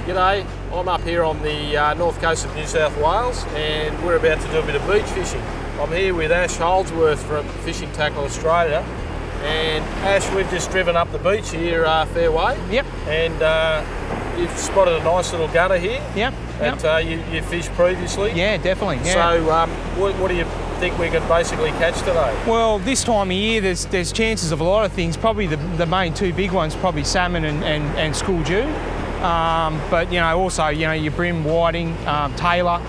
G'day, I'm up here on the north coast of New South Wales and we're about to do a bit of beach fishing. I'm here with Ash Holdsworth from Fishing Tackle Australia, and Ash, we've just driven up the beach here, Fairway. Yep. And you've spotted a nice little gutter here. Yep. That you fished previously. Yeah, definitely. Yeah. So what do you think we could basically catch today? Well, this time of year, there's chances of a lot of things. Probably the main two big ones, probably salmon and school jew. But also your brim, whiting, tailor.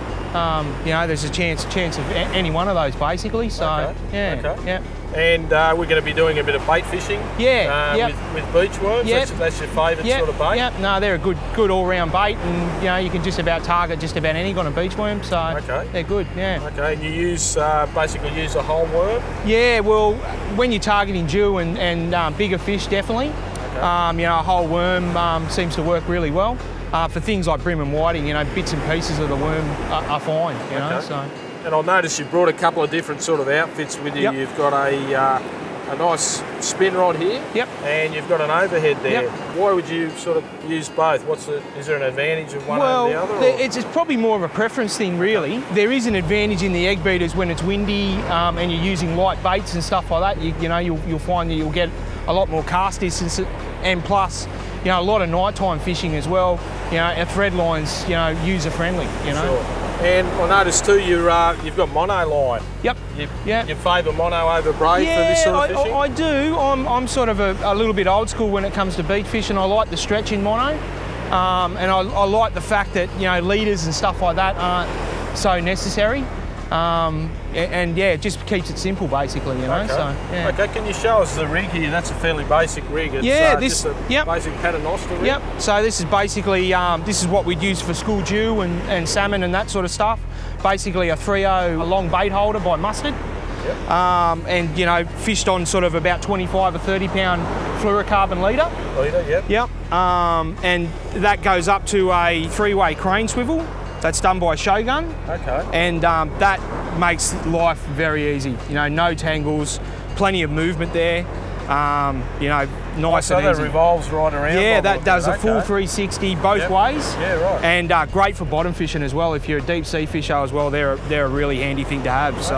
There's a chance of any one of those basically. So okay. Yeah. And we're going to be doing a bit of bait fishing. Yeah. With beach worms. Yep. That's your favourite sort of bait. Yeah. No, they're a good all-round bait, and you can just about target just about any kind of beach worm. So they're good. Yeah. Okay. And you basically use a whole worm. Yeah. Well, when you're targeting jew and bigger fish, definitely. Okay. A whole worm seems to work really well. For things like brim and whiting, bits and pieces of the worm are fine. So. And I noticed you brought a couple of different sort of outfits with you. Yep. You've got a nice spin rod here. Yep. And you've got an overhead there. Yep. Why would you sort of use both? Is there an advantage of one over the other? Well, it's probably more of a preference thing, really. There is an advantage in the egg beaters when it's windy and you're using light baits and stuff like that. You'll find that you'll get a lot more cast distance, and plus, a lot of nighttime fishing as well. Our thread lines, user friendly. Sure. And I noticed too, you've got mono line. Yep. You favour mono over braid for this sort of fishing? I do. I'm sort of a little bit old school when it comes to beach fishing. I like the stretch in mono, and I like the fact that leaders and stuff like that aren't so necessary. It just keeps it simple, basically, Okay. So, yeah. Okay, can you show us the rig here? That's a fairly basic rig. It's, just a basic paternoster rig. Yep. So this is basically this is what we'd use for school jew and salmon and that sort of stuff. Basically a 3.0 long bait holder by Mustard. Yep. And fished on sort of about 25 or 30 pound fluorocarbon leader. Yep. And that goes up to a 3-way crane swivel. That's done by Shogun. Okay. And that makes life very easy. No tangles, plenty of movement there. Nice so and that easy. Revolves right around. Yeah, that does a full 360 both ways. Yeah, right. And great for bottom fishing as well. If you're a deep sea fisher as well, they're a really handy thing to have. So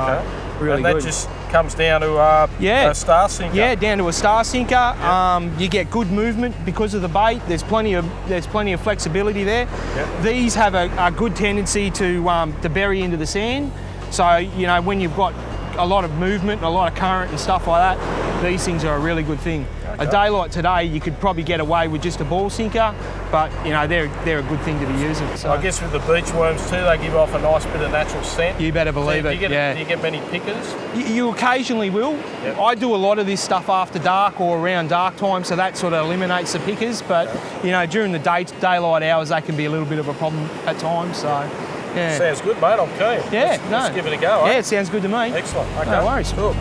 really and good. That just comes down to a star sinker. Yeah, down to a star sinker. Yeah. You get good movement because of the bait. There's plenty of flexibility there. Yep. These have a good tendency to bury into the sand. So when you've got a lot of movement and a lot of current and stuff like that, these things are a really good thing. Okay. A day like today, you could probably get away with just a ball sinker, but they're a good thing to be using. So I guess with the beach worms too, they give off a nice bit of natural scent. You better believe it. Do you get many pickers? You occasionally will. Yep. I do a lot of this stuff after dark or around dark time, so that sort of eliminates the pickers. But during the daylight hours, they can be a little bit of a problem at times. So. Yeah. Sounds good, mate. I'm keen. Yeah, Let's give it a go. Yeah, it sounds good to me. Excellent. Okay. No worries. Cool.